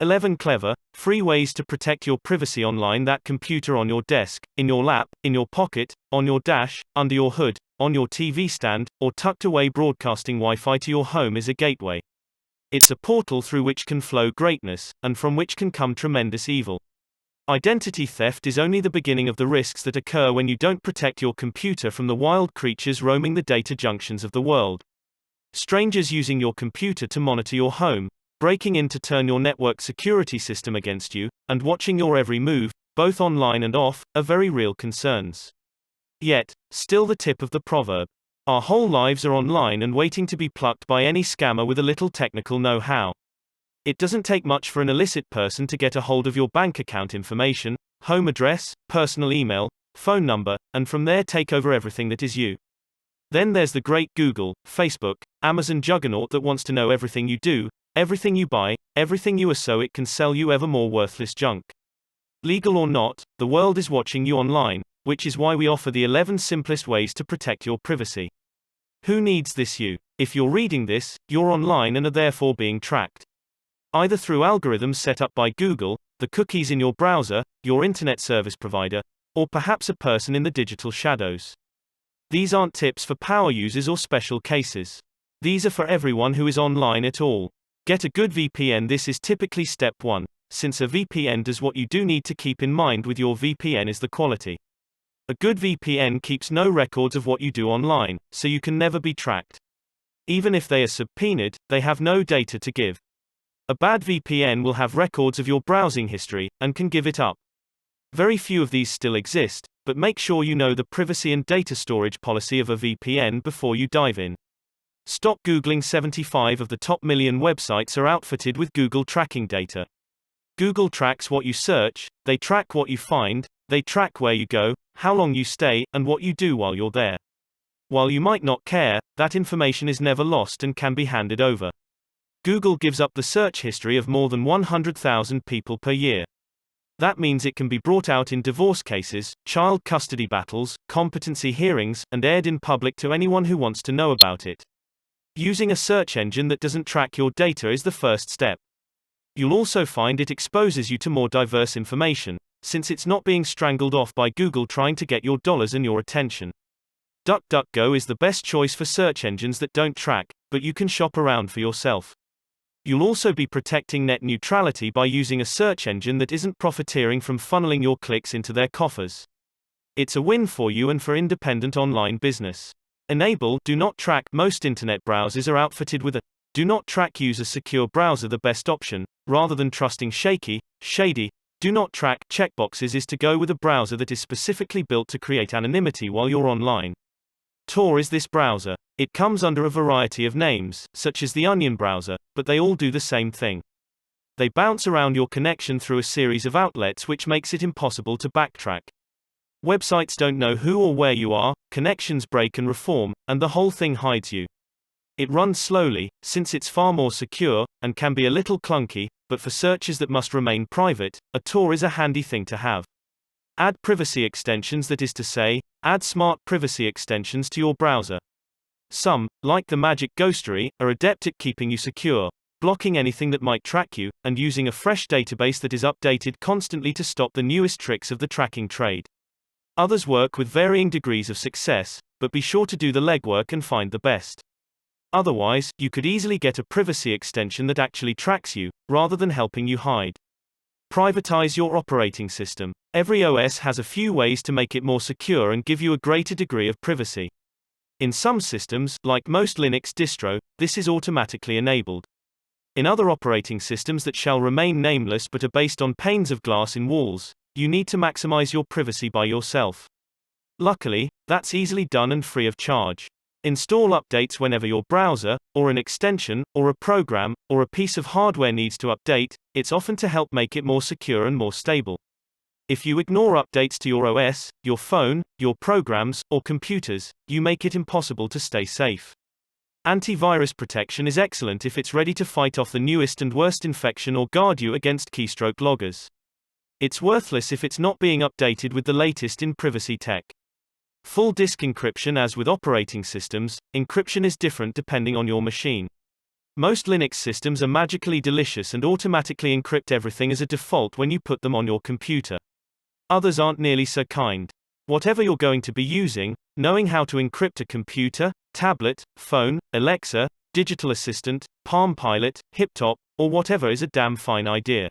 11 clever, free ways to protect your privacy online. That computer on your desk, in your lap, in your pocket, on your dash, under your hood, on your TV stand, or tucked away. Broadcasting Wi-Fi to your home is a gateway. It's a portal through which can flow greatness, and from which can come tremendous evil. Identity theft is only the beginning of the risks that occur when you don't protect your computer from the wild creatures roaming the data junctions of the world. Strangers using your computer to monitor your home, breaking in to turn your network security system against you, and watching your every move, both online and off, are very real concerns. Yet, still the tip of the proverb. Our whole lives are online and waiting to be plucked by any scammer with a little technical know-how. It doesn't take much for an illicit person to get a hold of your bank account information, home address, personal email, phone number, and from there take over everything that is you. Then there's the great Google, Facebook, Amazon juggernaut that wants to know everything you do, everything you buy, everything you are, so it can sell you ever more worthless junk. Legal or not, the world is watching you online, which is why we offer the 11 simplest ways to protect your privacy. Who needs this? You. If you're reading this, you're online and are therefore being tracked. Either through algorithms set up by Google, the cookies in your browser, your internet service provider, or perhaps a person in the digital shadows. These aren't tips for power users or special cases. These are for everyone who is online at all. Get a good VPN. This is typically step 1, since a VPN does what you do need to keep in mind with your VPN is the quality. A good VPN keeps no records of what you do online, so you can never be tracked. Even if they are subpoenaed, they have no data to give. A bad VPN will have records of your browsing history, and can give it up. Very few of these still exist, but make sure you know the privacy and data storage policy of a VPN before you dive in. Stop Googling. 75 of the top million websites are outfitted with Google tracking data. Google tracks what you search, they track what you find, they track where you go, how long you stay, and what you do while you're there. While you might not care, that information is never lost and can be handed over. Google gives up the search history of more than 100,000 people per year. That means it can be brought out in divorce cases, child custody battles, competency hearings, and aired in public to anyone who wants to know about it. Using a search engine that doesn't track your data is the first step. You'll also find it exposes you to more diverse information, since it's not being strangled off by Google trying to get your dollars and your attention. DuckDuckGo is the best choice for search engines that don't track, but you can shop around for yourself. You'll also be protecting net neutrality by using a search engine that isn't profiteering from funneling your clicks into their coffers. It's a win for you and for independent online business. Enable Do Not Track. Most internet browsers are outfitted with a Do Not Track user secure browser. The best option, rather than trusting shady, Do Not Track checkboxes, is to go with a browser that is specifically built to create anonymity while you're online. Tor is this browser. It comes under a variety of names, such as the Onion browser, but they all do the same thing. They bounce around your connection through a series of outlets, which makes it impossible to backtrack. Websites don't know who or where you are, connections break and reform, and the whole thing hides you. It runs slowly, since it's far more secure, and can be a little clunky, but for searches that must remain private, a Tor is a handy thing to have. Add privacy extensions, that is to say, add smart privacy extensions to your browser. Some, like the Magic Ghostery, are adept at keeping you secure, blocking anything that might track you, and using a fresh database that is updated constantly to stop the newest tricks of the tracking trade. Others work with varying degrees of success, but be sure to do the legwork and find the best. Otherwise, you could easily get a privacy extension that actually tracks you, rather than helping you hide. Privatize your operating system. Every OS has a few ways to make it more secure and give you a greater degree of privacy. In some systems, like most Linux distro, this is automatically enabled. In other operating systems that shall remain nameless but are based on panes of glass in walls, you need to maximize your privacy by yourself. Luckily, that's easily done and free of charge. Install updates whenever your browser, or an extension, or a program, or a piece of hardware needs to update. It's often to help make it more secure and more stable. If you ignore updates to your OS, your phone, your programs, or computers, you make it impossible to stay safe. Antivirus protection is excellent if it's ready to fight off the newest and worst infection or guard you against keystroke loggers. It's worthless if it's not being updated with the latest in privacy tech. Full disk encryption. As with operating systems, encryption is different depending on your machine. Most Linux systems are magically delicious and automatically encrypt everything as a default when you put them on your computer. Others aren't nearly so kind. Whatever you're going to be using, knowing how to encrypt a computer, tablet, phone, Alexa, digital assistant, Palm Pilot, HipTop, or whatever is a damn fine idea.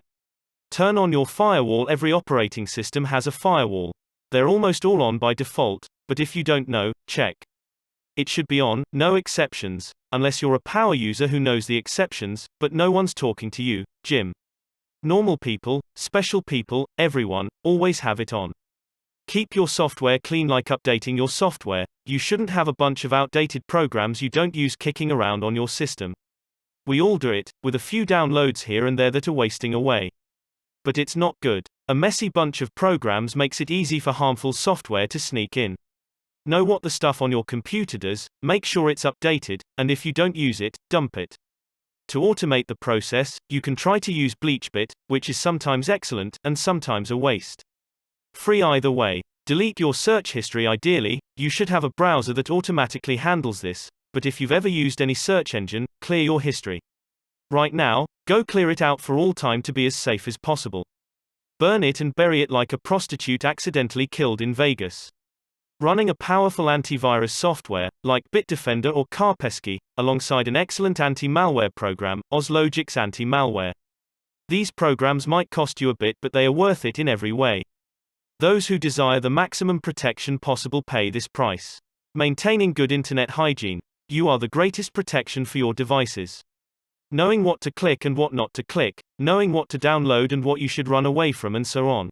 Turn on your firewall. Every operating system has a firewall. They're almost all on by default, but if you don't know, check. It should be on, no exceptions, unless you're a power user who knows the exceptions, but no one's talking to you, Jim. Normal people, special people, everyone, always have it on. Keep your software clean like updating your software. You shouldn't have a bunch of outdated programs you don't use kicking around on your system. We all do it, with a few downloads here and there that are wasting away. But it's not good. A messy bunch of programs makes it easy for harmful software to sneak in. Know what the stuff on your computer does, make sure it's updated, and if you don't use it, dump it. To automate the process, you can try to use BleachBit, which is sometimes excellent, and sometimes a waste. Free either way. Delete your search history. Ideally, you should have a browser that automatically handles this, but if you've ever used any search engine, clear your history. Right now, go clear it out for all time to be as safe as possible. Burn it and bury it like a prostitute accidentally killed in Vegas. Running a powerful antivirus software, like Bitdefender or Kaspersky, alongside an excellent anti-malware program, Oslogic's anti-malware. These programs might cost you a bit, but they are worth it in every way. Those who desire the maximum protection possible pay this price. Maintaining good internet hygiene. You are the greatest protection for your devices. Knowing what to click and what not to click, knowing what to download and what you should run away from, and so on.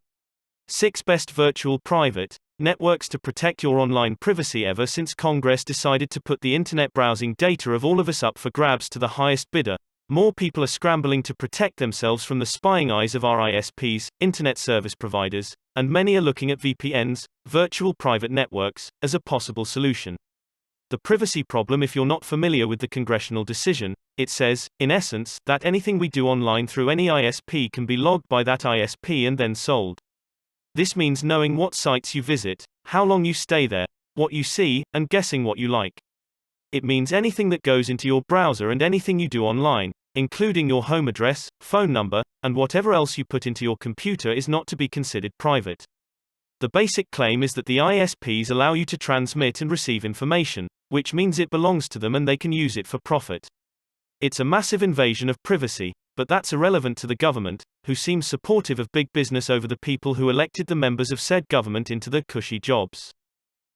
6 best virtual private networks to protect your online privacy. Ever since Congress decided to put the internet browsing data of all of us up for grabs to the highest bidder, more people are scrambling to protect themselves from the spying eyes of our ISPs, internet service providers, and many are looking at VPNs, virtual private networks, as a possible solution. The privacy problem. If you're not familiar with the congressional decision, it says, in essence, that anything we do online through any ISP can be logged by that ISP and then sold. This means knowing what sites you visit, how long you stay there, what you see, and guessing what you like. It means anything that goes into your browser and anything you do online, including your home address, phone number, and whatever else you put into your computer, is not to be considered private. The basic claim is that the ISPs allow you to transmit and receive information, which means it belongs to them and they can use it for profit. It's a massive invasion of privacy, but that's irrelevant to the government, who seems supportive of big business over the people who elected the members of said government into their cushy jobs.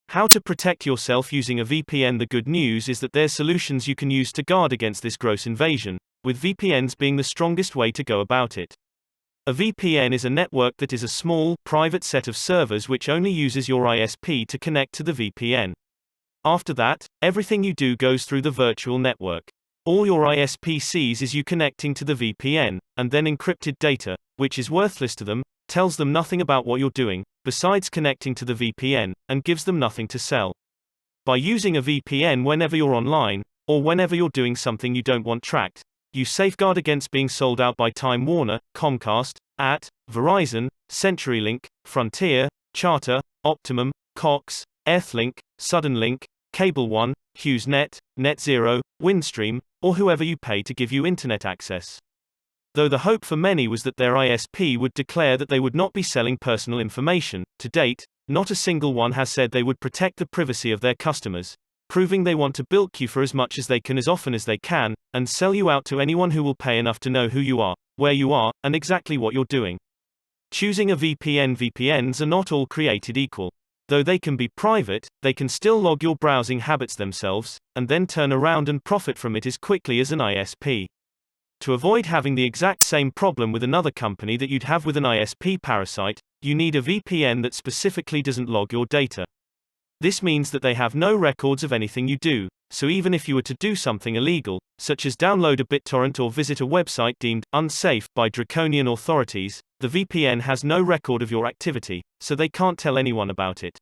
How to protect yourself using a VPN. The good news is that there's solutions you can use to guard against this gross invasion, with VPNs being the strongest way to go about it. A VPN is a network that is a small, private set of servers which only uses your ISP to connect to the VPN. After that, everything you do goes through the virtual network. All your ISP sees is you connecting to the VPN, and then encrypted data, which is worthless to them, tells them nothing about what you're doing, besides connecting to the VPN, and gives them nothing to sell. By using a VPN whenever you're online, or whenever you're doing something you don't want tracked, you safeguard against being sold out by Time Warner, Comcast, Verizon, CenturyLink, Frontier, Charter, Optimum, Cox, Earthlink, Suddenlink, Cable One, HughesNet, NetZero, Windstream, or whoever you pay to give you internet access. Though the hope for many was that their ISP would declare that they would not be selling personal information, to date, not a single one has said they would protect the privacy of their customers, proving they want to bilk you for as much as they can as often as they can, and sell you out to anyone who will pay enough to know who you are, where you are, and exactly what you're doing. Choosing a VPN. VPNs are not all created equal. Though they can be private, they can still log your browsing habits themselves, and then turn around and profit from it as quickly as an ISP. To avoid having the exact same problem with another company that you'd have with an ISP parasite, you need a VPN that specifically doesn't log your data. This means that they have no records of anything you do, so even if you were to do something illegal, such as download a BitTorrent or visit a website deemed unsafe by draconian authorities, the VPN has no record of your activity, so they can't tell anyone about it.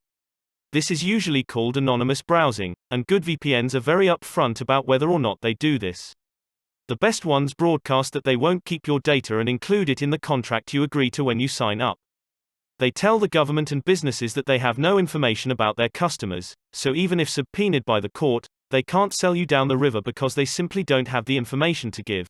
This is usually called anonymous browsing, and good VPNs are very upfront about whether or not they do this. The best ones broadcast that they won't keep your data and include it in the contract you agree to when you sign up. They tell the government and businesses that they have no information about their customers, so even if subpoenaed by the court, They can't sell you down the river because they simply don't have the information to give.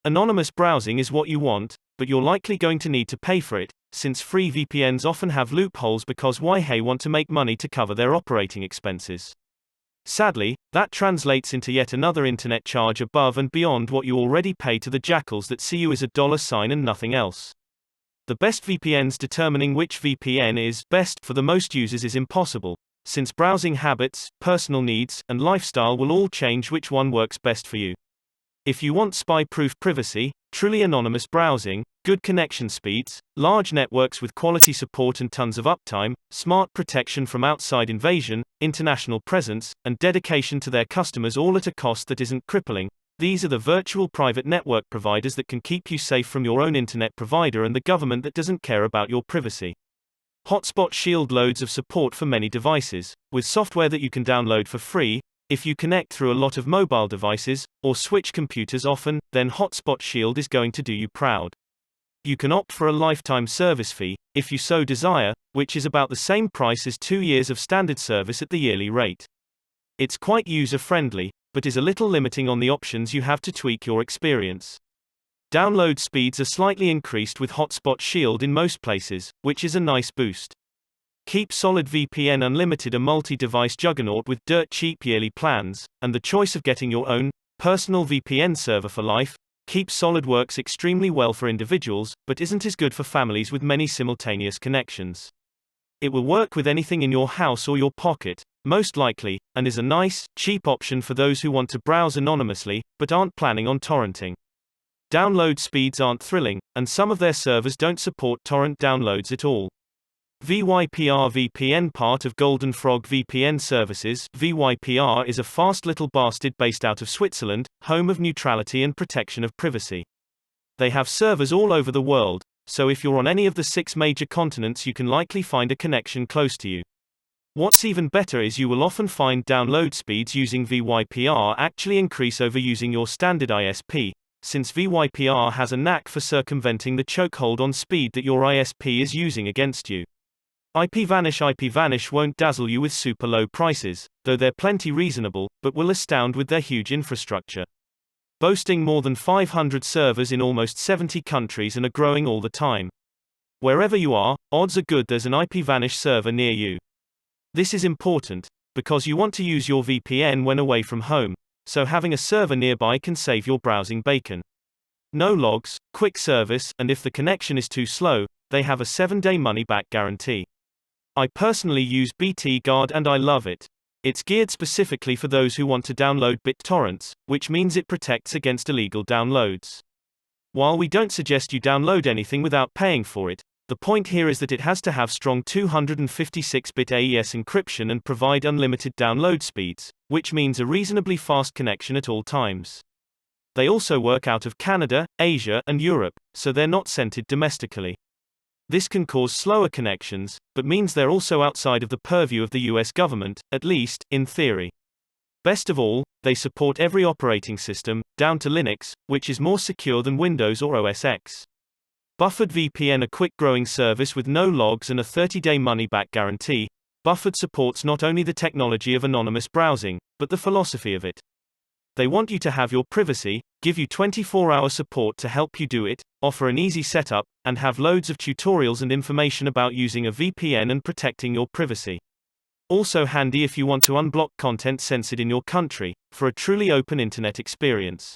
Anonymous browsing is what you want, but you're likely going to need to pay for it, since free VPNs often have loopholes because why want to make money to cover their operating expenses. Sadly, that translates into yet another internet charge above and beyond what you already pay to the jackals that see you as a dollar sign and nothing else. The best VPNs determining which VPN is best for the most users is impossible, since browsing habits, personal needs, and lifestyle will all change which one works best for you. If you want spy-proof privacy, truly anonymous browsing, good connection speeds, large networks with quality support and tons of uptime, smart protection from outside invasion, international presence, and dedication to their customers all at a cost that isn't crippling, these are the virtual private network providers that can keep you safe from your own internet provider and the government that doesn't care about your privacy. Hotspot Shield loads of support for many devices, with software that you can download for free. If you connect through a lot of mobile devices, or switch computers often, then Hotspot Shield is going to do you proud. You can opt for a lifetime service fee, if you so desire, which is about the same price as 2 years of standard service at the yearly rate. It's quite user-friendly, but is a little limiting on the options you have to tweak your experience. Download speeds are slightly increased with Hotspot Shield in most places, which is a nice boost. Keep Solid VPN Unlimited a multi-device juggernaut with dirt cheap yearly plans, and the choice of getting your own personal VPN server for life. Keep Solid works extremely well for individuals, but isn't as good for families with many simultaneous connections. It will work with anything in your house or your pocket, most likely, and is a nice, cheap option for those who want to browse anonymously, but aren't planning on torrenting. Download speeds aren't thrilling, and some of their servers don't support torrent downloads at all. VYPR VPN, part of Golden Frog VPN Services. VYPR is a fast little bastard based out of Switzerland, home of neutrality and protection of privacy. They have servers all over the world, so if you're on any of the 6 major continents you can likely find a connection close to you. What's even better is you will often find download speeds using VYPR actually increase over using your standard ISP, since VYPR has a knack for circumventing the chokehold on speed that your ISP is using against you. IPVanish won't dazzle you with super low prices, though they're plenty reasonable, but will astound with their huge infrastructure. Boasting more than 500 servers in almost 70 countries and are growing all the time. Wherever you are, odds are good there's an IPVanish server near you. This is important, because you want to use your VPN when away from home, so having a server nearby can save your browsing bacon. No logs, quick service, and if the connection is too slow, they have a 7-day money-back guarantee. I personally use BT Guard and I love it. It's geared specifically for those who want to download BitTorrents, which means it protects against illegal downloads. While we don't suggest you download anything without paying for it, the point here is that it has to have strong 256-bit AES encryption and provide unlimited download speeds, which means a reasonably fast connection at all times. They also work out of Canada, Asia, and Europe, so they're not centered domestically. This can cause slower connections, but means they're also outside of the purview of the US government, at least, in theory. Best of all, they support every operating system, down to Linux, which is more secure than Windows or OS X. Buffered VPN, a quick-growing service with no logs and a 30-day money-back guarantee. Buffered supports not only the technology of anonymous browsing, but the philosophy of it. They want you to have your privacy, give you 24-hour support to help you do it, offer an easy setup, and have loads of tutorials and information about using a VPN and protecting your privacy. Also handy if you want to unblock content censored in your country, for a truly open internet experience.